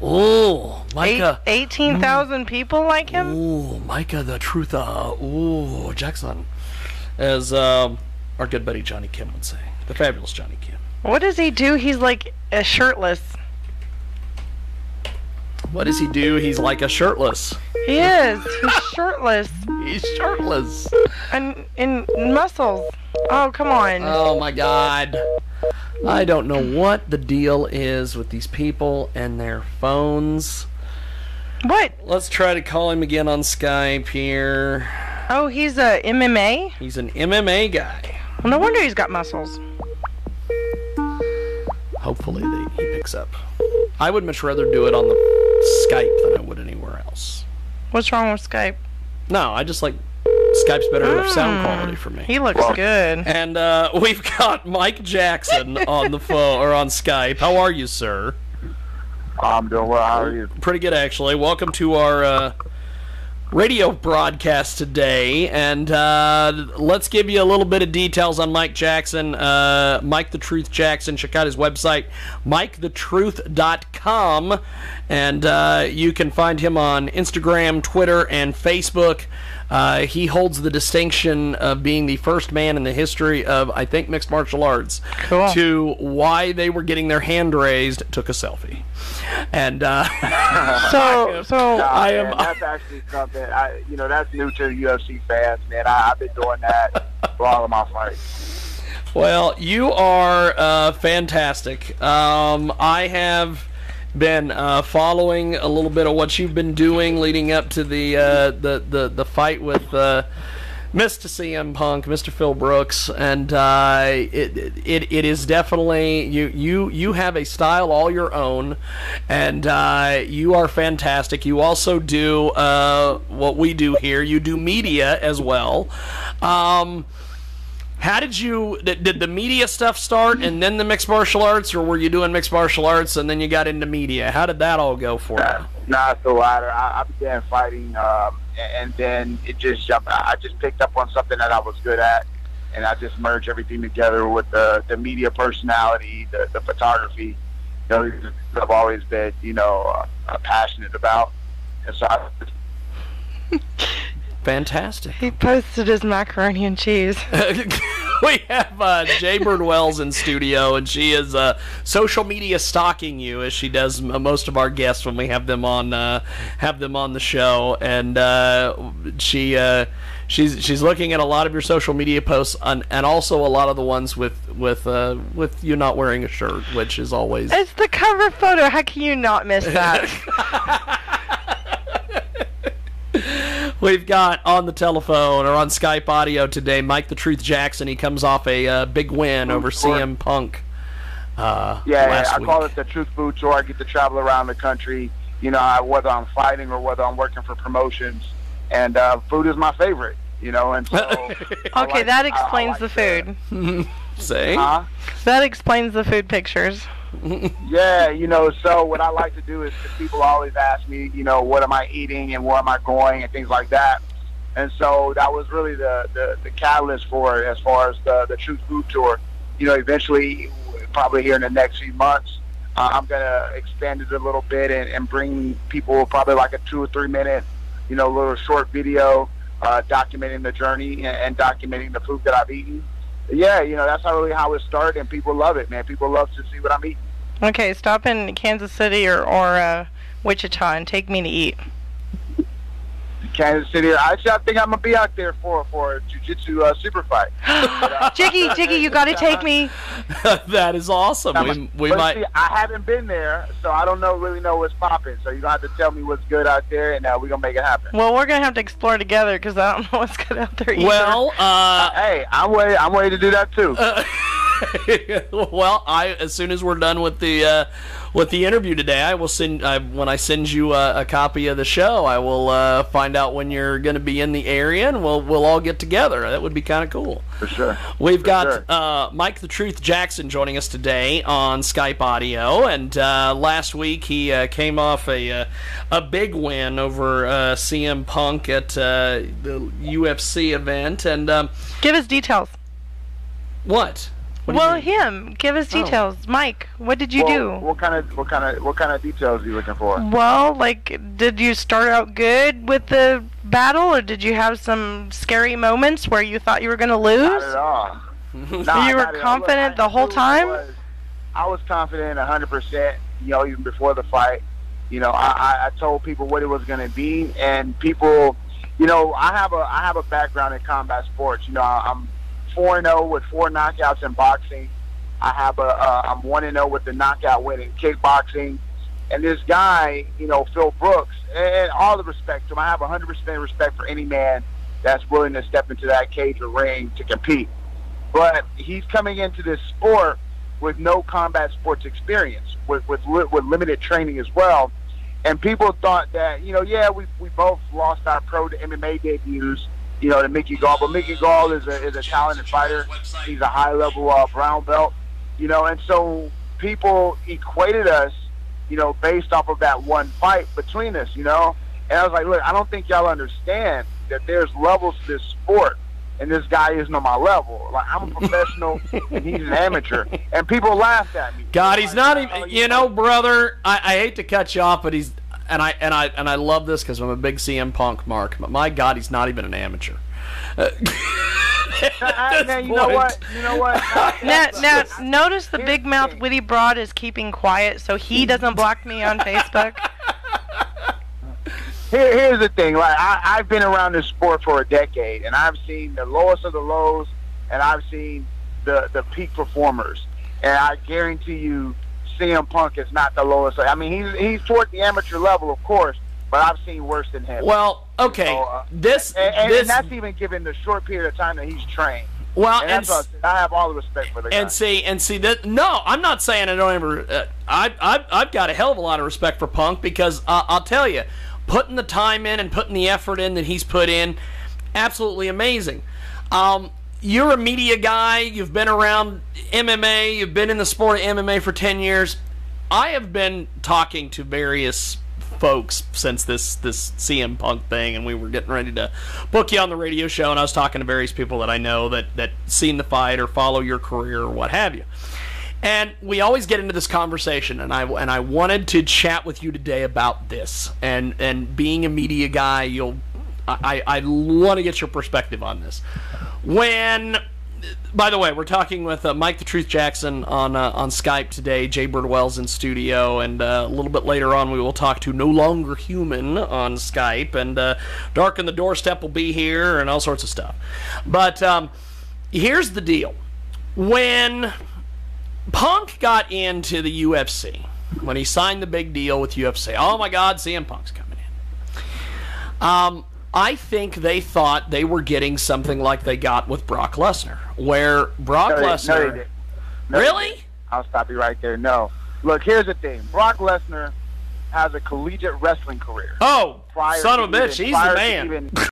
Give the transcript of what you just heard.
Oh, Micah. 18,000 people like him? Oh, Micah the Truth. Jackson. As our good buddy Johnny Kim would say. The fabulous Johnny Kim. What does he do? He's like shirtless. What does he do? He's like a shirtless. He is. He's shirtless. He's shirtless. And in muscles. Oh, come on. Oh, my God. I don't know what the deal is with these people and their phones. What? Let's try to call him again on Skype here. Oh, he's a MMA? He's an MMA guy. Well, no wonder he's got muscles. Hopefully he picks up. I would much rather do it on the Skype than I would anywhere else. What's wrong with Skype? No, I just like Skype's better sound quality for me. He looks good. And we've got Mike Jackson on the phone or on Skype. How are you, sir? I'm doing well. How are you? Pretty good, actually. Welcome to our radio broadcast today, and let's give you a little bit of details on Mike Jackson. Mike the Truth Jackson. Check out his website, MikeTheTruth.com, and you can find him on Instagram, Twitter, and Facebook. He holds the distinction of being the first man in the history of, I think, mixed martial arts to why they were getting their hand raised, took a selfie. And that's actually something. That's new to the UFC fans, man. I've been doing that for all of my fights. Well, you are fantastic. I have been following a little bit of what you've been doing leading up to the fight with Mr. CM Punk, Mr. Phil Brooks, and it is definitely you have a style all your own, and you are fantastic. You also do what we do here. You do media as well. How did the media stuff start and then the mixed martial arts, or were you doing mixed martial arts and then you got into media? How did that all go for you? Nah, it's the latter. I began fighting, and then it just jumped. I just picked up on something that I was good at, and I just merged everything together with the media personality, the photography. I've always been, passionate about, and so Fantastic. He posted his macaroni and cheese. We have Jaybird Wells in studio, and she is social media stalking you, as she does most of our guests when we have them on the show. And she's looking at a lot of your social media posts, and also a lot of the ones with you not wearing a shirt, which is always. It's the cover photo. How can you not miss that? We've got on the telephone or on Skype audio today Mike the Truth Jackson. He comes off a big win over CM Punk last week. Call it the Truth Food Tour. I get to travel around the country, whether I'm fighting or whether I'm working for promotions. And food is my favorite, and so... Okay, that explains the food. See? That explains the food pictures. Yeah, so what I like to do is people always ask me, what am I eating and where am I going and things like that. And so that was really the catalyst for it as far as the Truth Food Tour. Eventually, probably here in the next few months, I'm going to expand it a little bit and bring people probably like a 2 or 3 minute, little short video documenting the journey and documenting the food that I've eaten. Yeah, that's not really how it started, and people love it, man. People love to see what I'm eating. Okay, stop in Kansas City or Wichita and take me to eat. Kansas City. Actually, I think I'm going to be out there for a jiu-jitsu super fight. Jiggy, you got to take me. That is awesome. We might. See, I haven't been there, so I don't really know what's popping. So you're going to have to tell me what's good out there, and we're going to make it happen. Well, we're going to have to explore together because I don't know what's good out there either. Well, hey, I'm ready to do that too. Well, as soon as we're done with the interview today, I will when I send you a copy of the show, I will find out when you're going to be in the area, and we'll all get together. That would be kind of cool. For sure. We've got Mike the Truth Jackson joining us today on Skype audio, and last week he came off a big win over CM Punk at the UFC event, and give us details. What? Well, him. Give us details. Mike, what did you do? What kind of details are you looking for? Well, like, did you start out good with the battle, or did you have some scary moments where you thought you were going to lose? Not at all. You were confident the whole time? I was confident 100%, even before the fight. I told people what it was going to be, and people, I have a background in combat sports. I'm 4-0 with 4 knockouts in boxing. I'm 1-0 with the knockout win in kickboxing. And this guy, Phil Brooks, and all the respect to him, I have 100% respect for any man that's willing to step into that cage or ring to compete. But he's coming into this sport with no combat sports experience, with limited training as well. And people thought that, we both lost our pro to MMA debuts, to Mickey Gall. But Mickey Gall is a talented fighter. He's a high-level brown belt, and so people equated us, based off of that one fight between us, And I was like, look, I don't think y'all understand that there's levels to this sport. And this guy isn't on my level. Like, I'm a professional, and he's an amateur. And people laughed at me. God, he's not even. Brother, I hate to cut you off, but he's and I love this because I'm a big CM Punk mark. But my God, he's not even an amateur. Now, you know what? Now, notice the big mouth witty broad is keeping quiet, so he doesn't block me on Facebook. Here's the thing. Like, I've been around this sport for a decade, and I've seen the lowest of the lows, and I've seen the peak performers. And I guarantee you, CM Punk is not the lowest. I mean, he's toward the amateur level, of course, but I've seen worse than him. Well, okay, so, and that's even given the short period of time that he's trained. Well, and I have all the respect for the guy. And see that. No, I'm not saying I don't ever. I've got a hell of a lot of respect for Punk because I'll tell you, putting the time in and putting the effort in that he's put in, absolutely amazing. You're a media guy. You've been around MMA. You've been in the sport of MMA for 10 years. I have been talking to various folks since this CM Punk thing, and we were getting ready to book you on the radio show, and I was talking to various people that I know that seen the fight or follow your career or what have you. And we always get into this conversation, and I wanted to chat with you today about this. And being a media guy, I want to get your perspective on this. By the way, we're talking with Mike the Truth Jackson on Skype today. Jay Birdwell's in studio, and a little bit later on we will talk to No Longer Human on Skype, and Dark on the Doorstep will be here, and all sorts of stuff. But here's the deal. When Punk got into the UFC, when he signed the big deal with UFC, oh my God, CM Punk's coming in. I think they thought they were getting something like they got with Brock Lesnar, where Brock Lesnar... No, they didn't. Really? I'll stop you right there. No. Look, here's the thing. Brock Lesnar has a collegiate wrestling career. Oh, son of a bitch, he's the man.